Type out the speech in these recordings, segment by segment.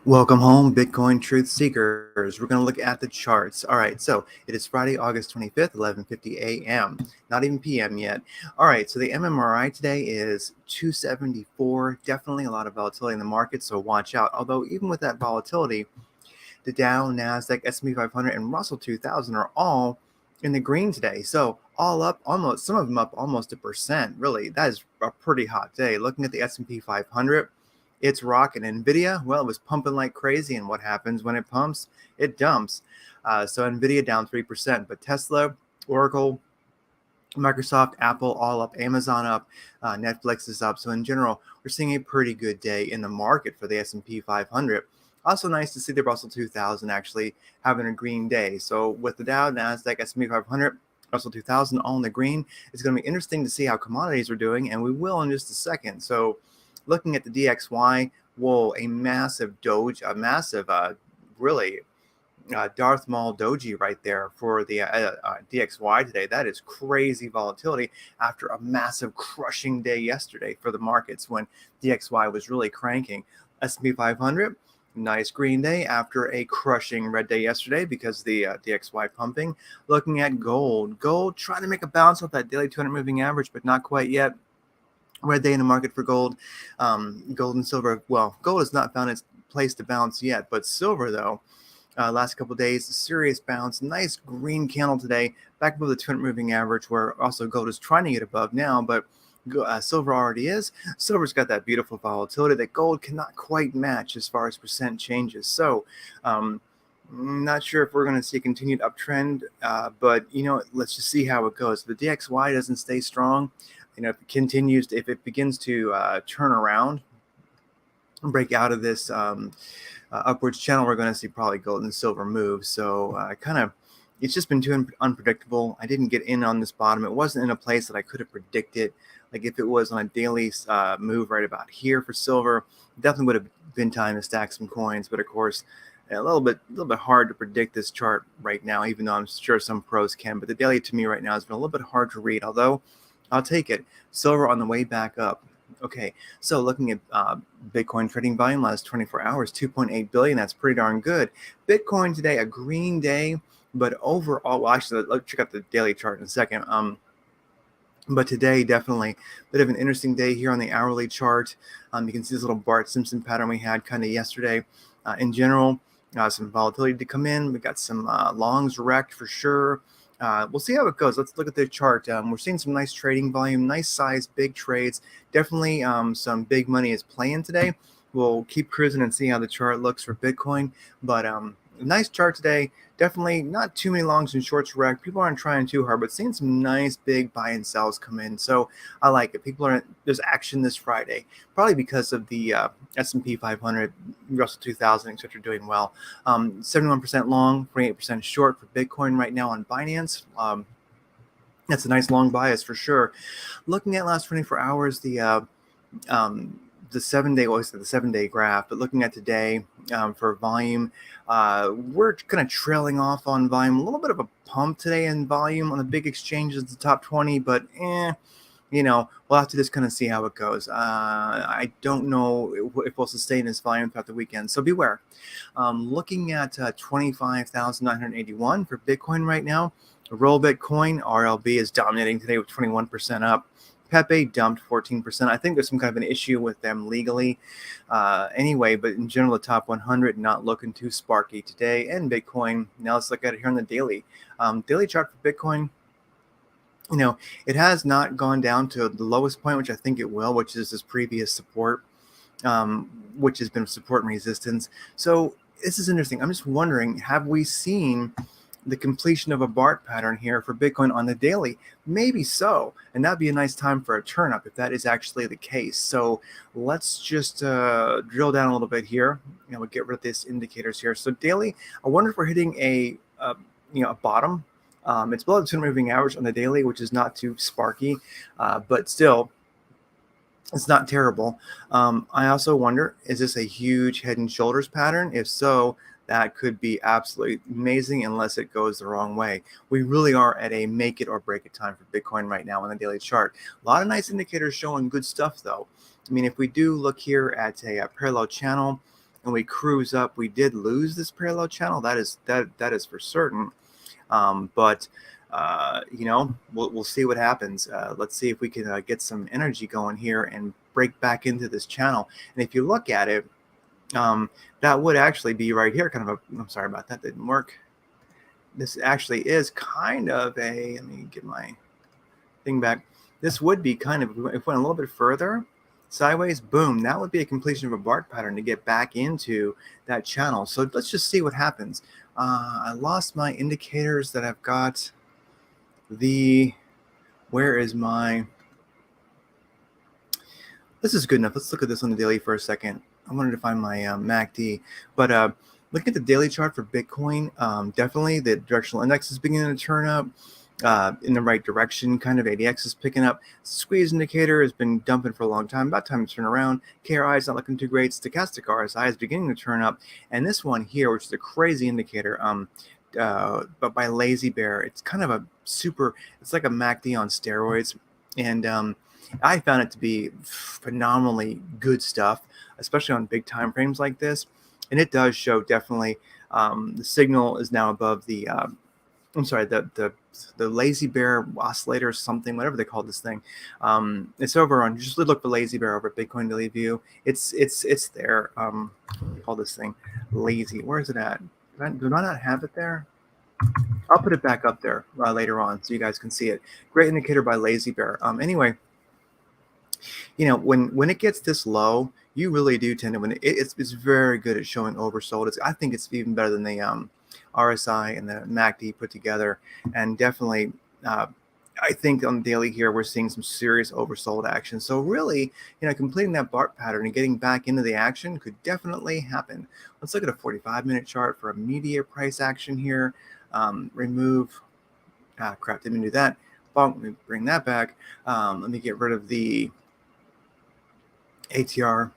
Welcome home, Bitcoin truth seekers. We're going to look at the charts. All right, so it is Friday, August 25th, 11:50 a.m. Not even p.m. yet. All right, so the MMRI today is 274. Definitely a lot of volatility in the market, so watch out. Although even with that volatility, the Dow, Nasdaq, S&P 500, and Russell 2000 are all in the green today. So all up, almost some of them up almost 1%. Really, that is a pretty hot day. Looking at the S&P 500. It's rocking. Nvidia, well, it was pumping like crazy, and what happens when it pumps? It dumps. So Nvidia down 3%, but Tesla, Oracle, Microsoft, Apple all up, Amazon up, Netflix is up. So in general, we're seeing a pretty good day in the market for the S&P 500. Also nice to see the Russell 2000 actually having a green day. So with the Dow, Nasdaq, S&P 500, Russell 2000 all in the green, it's going to be interesting to see how commodities are doing, and we will in just a second. So looking at the DXY, whoa, a massive doge, a massive, really Darth Maul doji right there for the DXY today. That is crazy volatility after a massive crushing day yesterday for the markets when DXY was really cranking. S&P 500, nice green day after a crushing red day yesterday because the DXY pumping. Looking at gold trying to make a bounce off that daily 200 moving average, but not quite yet. Red day in the market for gold. Gold and silver, well, gold has not found its place to bounce yet, but silver though, last couple of days, serious bounce. Nice green candle today, back above the 200 moving average, where also gold is trying to get above now, but silver already is. Silver's got that beautiful volatility that gold cannot quite match as far as percent changes. So not sure if we're going to see a continued uptrend, but let's just see how it goes. If the DXY doesn't stay strong, if it continues, if it begins to turn around and break out of this upwards channel, we're going to see probably gold and silver move. So it's just been too unpredictable. I didn't get in on this bottom. It wasn't in a place that I could have predicted. Like if it was on a daily move right about here for silver, definitely would have been time to stack some coins. But of course, a little bit hard to predict this chart right now, even though I'm sure some pros can. But the daily to me right now has been a little bit hard to read, although I'll take it. Silver on the way back up. Okay, so looking at Bitcoin trading volume last 24 hours, 2.8 billion. That's pretty darn good. Bitcoin today, a green day, but overall, well, actually, let's check out the daily chart in a second. But today, definitely a bit of an interesting day here on the hourly chart. You can see this little Bart Simpson pattern we had kind of yesterday. In general, some volatility to come in. We got some longs wrecked for sure. We'll see how it goes. Let's look at the chart. We're seeing some nice trading volume, nice size, big trades. Definitely some big money is playing today. We'll keep cruising and see how the chart looks for Bitcoin. But nice chart today. Definitely not too many longs and shorts wrecked. People aren't trying too hard, but seeing some nice big buy and sells come in. So I like it. There's action this Friday, probably because of the S&P 500, Russell 2000, etc. doing well. 71% long, 28% short for Bitcoin right now on Binance. That's a nice long bias for sure. Looking at last 24 hours, the 7-day, the 7-day graph, but looking at today for volume, we're kind of trailing off on volume. A little bit of a pump today in volume on the big exchanges, the top 20, but we'll have to just kind of see how it goes. I don't know if we'll sustain this volume throughout the weekend, so beware. Looking at 25,981 for Bitcoin right now. Roll Bitcoin, RLB is dominating today with 21% up. Pepe dumped 14%. I think there's some kind of an issue with them legally anyway, but in general, the top 100 not looking too sparky today. And Bitcoin, now let's look at it here on the daily. Daily chart for Bitcoin, it has not gone down to the lowest point, which I think it will, which is this previous support, which has been support and resistance. So this is interesting. I'm just wondering, have we seen the completion of a Bart pattern here for Bitcoin on the daily? Maybe so, and that'd be a nice time for a turn up if that is actually the case. So let's just drill down a little bit here. We'll get rid of these indicators here. So daily, I wonder if we're hitting a bottom. It's below the 200 moving average on the daily, which is not too sparky, but still, it's not terrible. I also wonder, is this a huge head and shoulders pattern? If so, that could be absolutely amazing unless it goes the wrong way. We really are at a make it or break it time for Bitcoin right now on the daily chart. A lot of nice indicators showing good stuff though. I mean, if we do look here at a parallel channel, and we cruise up, we did lose this parallel channel. That is for certain. But we'll see what happens. Let's see if we can get some energy going here and break back into this channel. And if you look at it, that would actually be right here, kind of I'm sorry about that, didn't work. This actually is kind of a, let me get my thing back. This would be kind of, if we went a little bit further sideways, boom, that would be a completion of a Bart pattern to get back into that channel. So let's just see what happens. I lost my indicators that I've got. Where is my, this is good enough. Let's look at this on the daily for a second. I wanted to find my MACD, but looking at the daily chart for Bitcoin, definitely the directional index is beginning to turn up in the right direction. Kind of ADX is picking up. Squeeze indicator has been dumping for a long time. About time to turn around. KRI is not looking too great. Stochastic RSI is beginning to turn up, and this one here, which is a crazy indicator, but by Lazy Bear, it's kind of it's like a MACD on steroids, and I found it to be phenomenally good stuff, especially on big time frames like this. And it does show definitely the signal is now above the the Lazy Bear oscillator or something, whatever they call this thing. It's over on, just look for Lazy Bear over at Bitcoin Daily View. It's there. Call this thing Lazy. Where is it at? Do I not have it there? I'll put it back up there later on so you guys can see it. Great indicator by Lazy Bear. Anyway, when it gets this low, you really do tend to, it's very good at showing oversold. I think it's even better than the RSI and the MACD put together. And definitely, I think on the daily here, we're seeing some serious oversold action. So really, completing that Bart pattern and getting back into the action could definitely happen. Let's look at a 45-minute chart for immediate price action here. Remove, crap, didn't do that. Let me bring that back. Let me get rid of the ATR.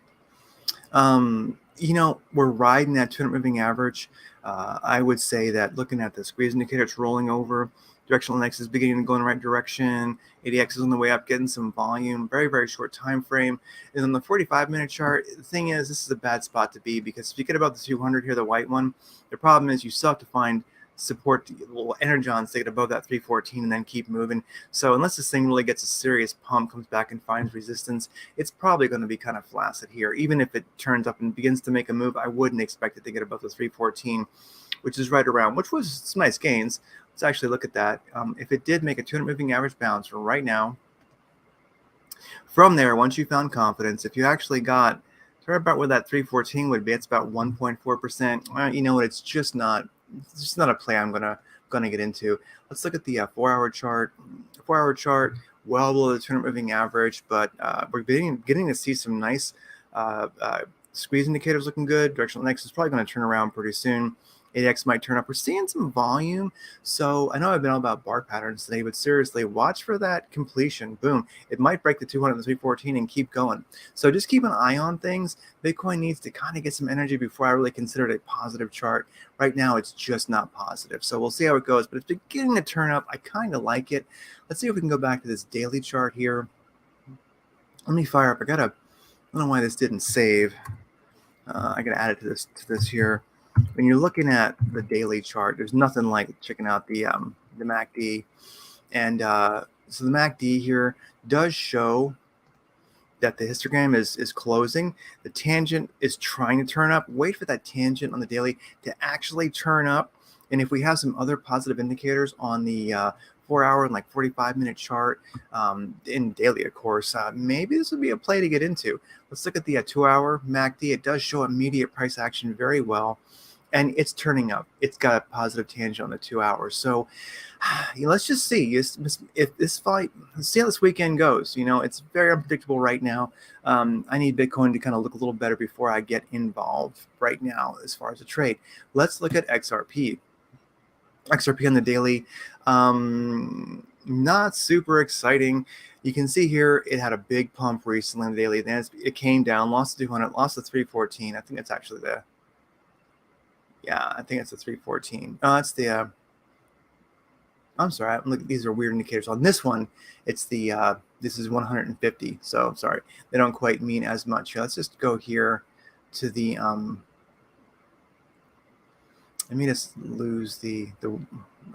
We're riding that 200 moving average. I would say that looking at the squeeze indicator, it's rolling over. Directional index is beginning to go in the right direction. ADX is on the way up, getting some volume. Very, very short time frame. And on the 45-minute chart, the thing is, this is a bad spot to be, because if you get above the 200 here, the white one, the problem is you still have to find support, little energons to get above that 314 and then keep moving. So unless this thing really gets a serious pump, comes back and finds resistance, it's probably going to be kind of flaccid here. Even if it turns up and begins to make a move, I wouldn't expect it to get above the 314, which is right around, which was some nice gains. Let's actually look at that. If it did make a 200 moving average bounce for right now, from there, once you found confidence, if you actually got right about where that 314 would be, it's about 1.4%. You know what? It's just not a play I'm gonna get into. Let's look at the 4-hour chart. 4-hour chart, well below the 200 moving average, but we're getting to see some nice squeeze indicators looking good. Directional index is probably going to turn around pretty soon. ADX might turn up. We're seeing some volume. So I know I've been all about Bart patterns today, but seriously, watch for that completion. Boom. It might break the 200 and the 314 and keep going. So just keep an eye on things. Bitcoin needs to kind of get some energy before I really consider it a positive chart. Right now, it's just not positive. So we'll see how it goes. But it's beginning to turn up. I kind of like it. Let's see if we can go back to this daily chart here. Let me fire up. I don't know why this didn't save. I got to add it to this here. When you're looking at the daily chart, there's nothing like checking out the MACD. And so the MACD here does show that the histogram is closing. The tangent is trying to turn up. Wait for that tangent on the daily to actually turn up. And if we have some other positive indicators on the 4-hour and 45-minute chart in daily, of course, maybe this would be a play to get into. Let's look at the 2-hour MACD. It does show immediate price action very well. And it's turning up. It's got a positive tangent on the 2 hours. So let's just see if this fight. Let's see how this weekend goes. It's very unpredictable right now. I need Bitcoin to kind of look a little better before I get involved right now as far as a trade. Let's look at XRP. XRP on the daily, not super exciting. You can see here it had a big pump recently on the daily. Then it came down, lost the 200, lost the 314. I think it's actually the. Yeah, I think it's a 314. It's the, I'm sorry, look, these are weird indicators. On this one, it's the, this is 150. So sorry, they don't quite mean as much. Let's just go here to the Let me just lose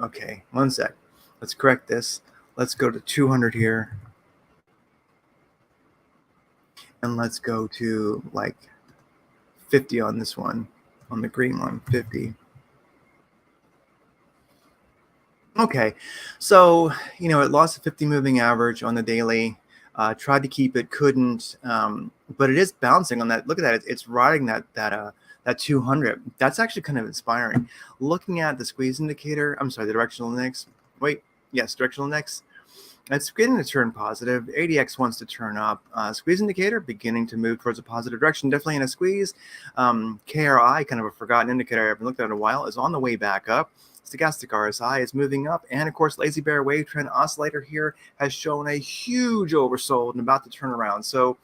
okay, one sec. Let's correct this. Let's go to 200 here. And let's go to like 50 on this one, on the green one, 50. Okay, so, it lost a 50 moving average on the daily. Tried to keep it, couldn't, but it is bouncing on that. Look at that, it's riding that 200. That's actually kind of inspiring. Looking at the squeeze indicator, I'm sorry, the directional index. Wait, yes, directional index. It's beginning to turn positive. ADX wants to turn up. Squeeze indicator beginning to move towards a positive direction. Definitely in a squeeze. KRI, kind of a forgotten indicator I haven't looked at in a while, is on the way back up. Stochastic RSI is moving up. And of course, Lazy Bear Wave Trend Oscillator here has shown a huge oversold and about to turn around. So,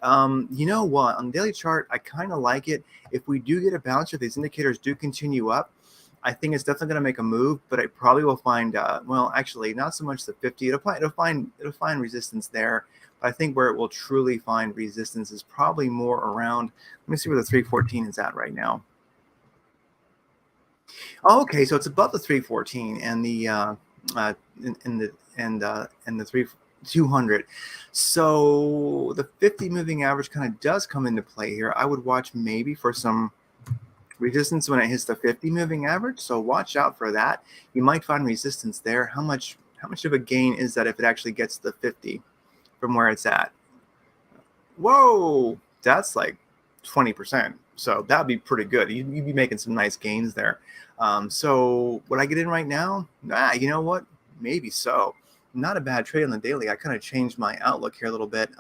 you know what? On the daily chart, I kind of like it. If we do get a bounce, if these indicators do continue up, I think it's definitely going to make a move, but it probably will find, well, actually, not so much the 50. It'll find resistance there. But I think where it will truly find resistance is probably more around. Let me see where the 314 is at right now. Oh, okay, so it's above the 314 and the the 200. So the 50 moving average kind of does come into play here. I would watch maybe for some resistance when it hits the 50 moving average, so watch out for that. You might find resistance there. How much of a gain is that if it actually gets the 50 from where it's at? Whoa, that's like 20%. So that'd be pretty good. You'd be making some nice gains there. So would I get in right now? You know what? Maybe so. Not a bad trade on the daily. I kind of changed my outlook here a little bit.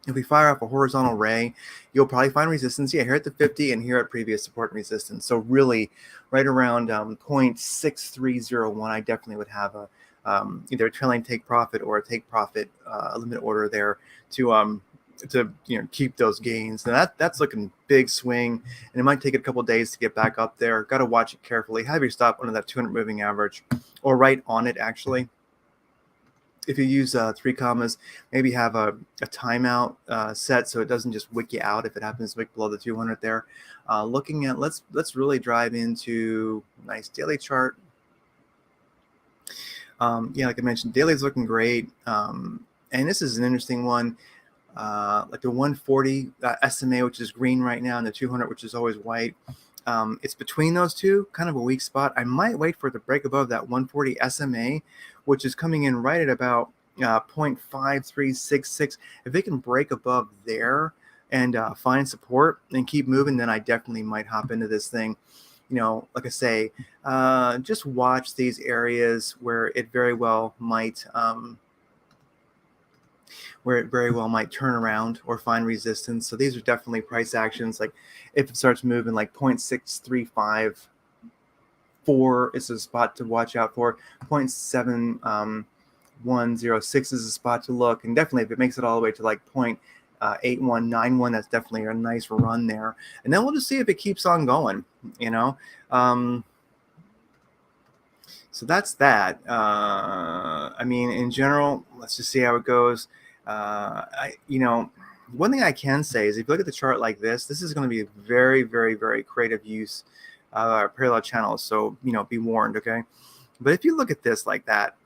If we fire up a horizontal ray, you'll probably find resistance. Yeah, here at the 50 and here at previous support and resistance. So really right around 0.6301, I definitely would have either a trailing take profit or a take profit limit order there to keep those gains. Now that's looking big swing, and it might take a couple days to get back up there. Got to watch it carefully. Have your stop under that 200 moving average, or right on it actually. If you use 3 commas, maybe have a timeout set so it doesn't just wick you out if it happens to wick below the 200 there. Looking at, let's really drive into nice daily chart. Yeah, like I mentioned, daily is looking great. And this is an interesting one. Like the 140 SMA, which is green right now, and the 200, which is always white. It's between those two, kind of a weak spot. I might wait for it to break above that 140 SMA, which is coming in right at about 0.5366. If it can break above there and find support and keep moving, then I definitely might hop into this thing. Like I say, just watch these areas where it very well might turn around or find resistance. So these are definitely price actions. Like if it starts moving like 0.6354 is a spot to watch out for. 0.7106 is a spot to look. And definitely if it makes it all the way to like 0.8191, that's definitely a nice run there. And then we'll just see if it keeps on going, So that's that. I mean, in general, let's just see how it goes. One thing I can say is if you look at the chart like this is going to be a very, very, very creative use of our parallel channels. So, be warned, okay? But if you look at this like that,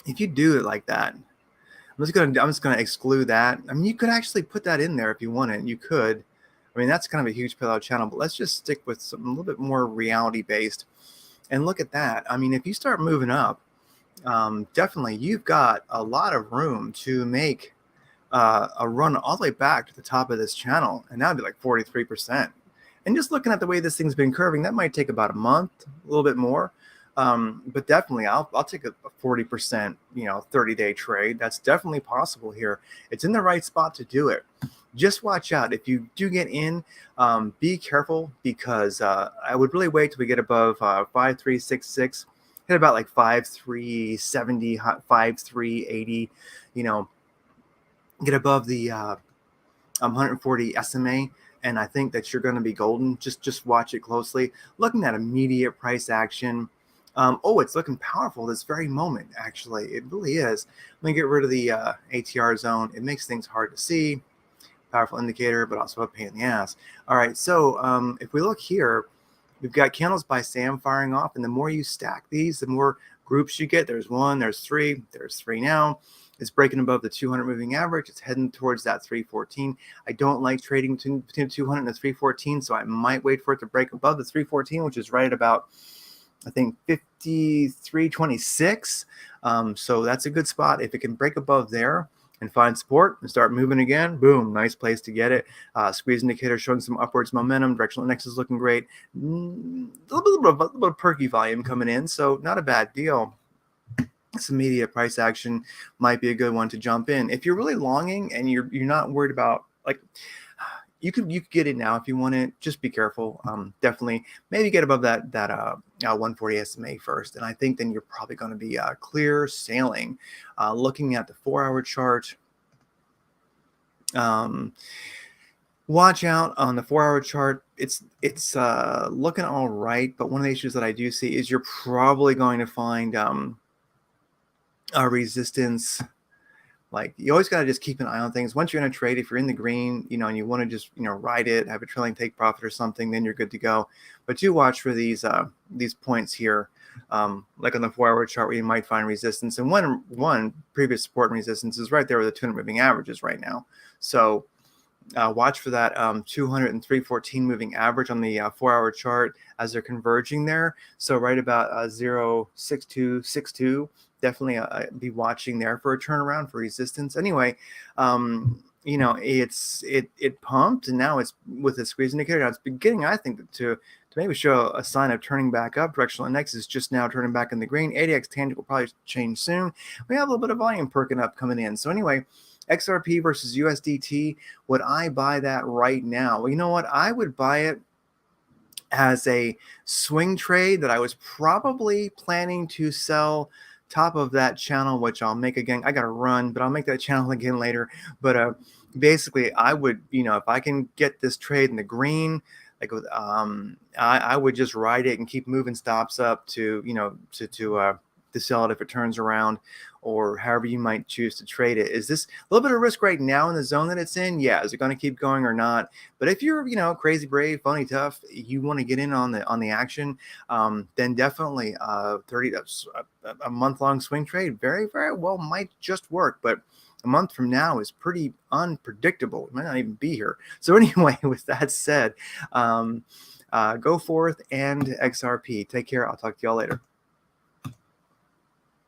if you do it like that, I'm just gonna exclude that. I mean, you could actually put that in there if you wanted. You could. I mean, that's kind of a huge parallel channel, but let's just stick with something a little bit more reality based. And look at that. I mean, if you start moving up, definitely you've got a lot of room to make a run all the way back to the top of this channel, and that would be like 43%. And just looking at the way this thing's been curving, that might take about a month, a little bit more. But definitely I'll take a 40%, 30-day trade. That's definitely possible here. It's in the right spot to do it. Just watch out. If you do get in, be careful, because I would really wait till we get above 5366, hit about like 5370, 5380, get above the 140 SMA, and I think that you're going to be golden. Just watch it closely. Looking at immediate price action. It's looking powerful this very moment, actually. It really is. Let me get rid of the ATR zone. It makes things hard to see. powerful indicator, but also a pain in the ass. All right, so if we look here, we've got candles by Sam firing off, and the more you stack these, the more groups you get. There's one, there's three now. It's breaking above the 200 moving average. It's heading towards that 314. I don't like trading between 200 and the 314, so I might wait for it to break above the 314, which is right at about, I think, 53.26. So that's a good spot. If it can break above there and find support and start moving again, boom, nice place to get it. Squeeze indicator showing some upwards momentum. Directional index is looking great. A little bit of perky volume coming in, so not a bad deal. Some immediate price action might be a good one to jump in. If you're really longing and you're not worried about, like, you could get it now if you want it. Just be careful. Definitely maybe get above that 140 SMA first, and I think then you're probably going to be clear sailing. Looking at the 4-hour chart, watch out on the 4-hour chart. It's looking all right, but one of the issues that I do see is you're probably going to find a resistance. Like, you always got to just keep an eye on things. Once you're in a trade, if you're in the green, and you want to just, ride it, have a trailing take profit or something, then you're good to go. But do watch for these points here, like on the 4-hour chart, where you might find resistance. And one previous support and resistance is right there where the 200 moving average is right now. So watch for that 200 and 314 moving average on the 4-hour chart as they're converging there. So right about 0.6262. Definitely be watching there for a turnaround for resistance. Anyway, it pumped, and now it's with a squeeze indicator. Now it's beginning, I think, to maybe show a sign of turning back up. Directional index is just now turning back in the green. ADX tangible will probably change soon. We have a little bit of volume perking up coming in. So anyway, XRP versus USDT. Would I buy that right now? Well, you know what? I would buy it as a swing trade that I was probably planning to sell top of that channel, which I'll make again. I got to run, but I'll make that channel again later. But basically, I would, if I can get this trade in the green, like I would just ride it and keep moving stops up to, to sell it if it turns around, or however you might choose to trade it. Is this a little bit of risk right now in the zone that it's in? Yeah. Is it going to keep going or not? But if you're, crazy brave, phony tough, you want to get in on the action, then definitely a month-long swing trade very, very well might just work. But a month from now is pretty unpredictable. It might not even be here. So anyway, with that said, go forth and XRP. Take care. I'll talk to y'all later.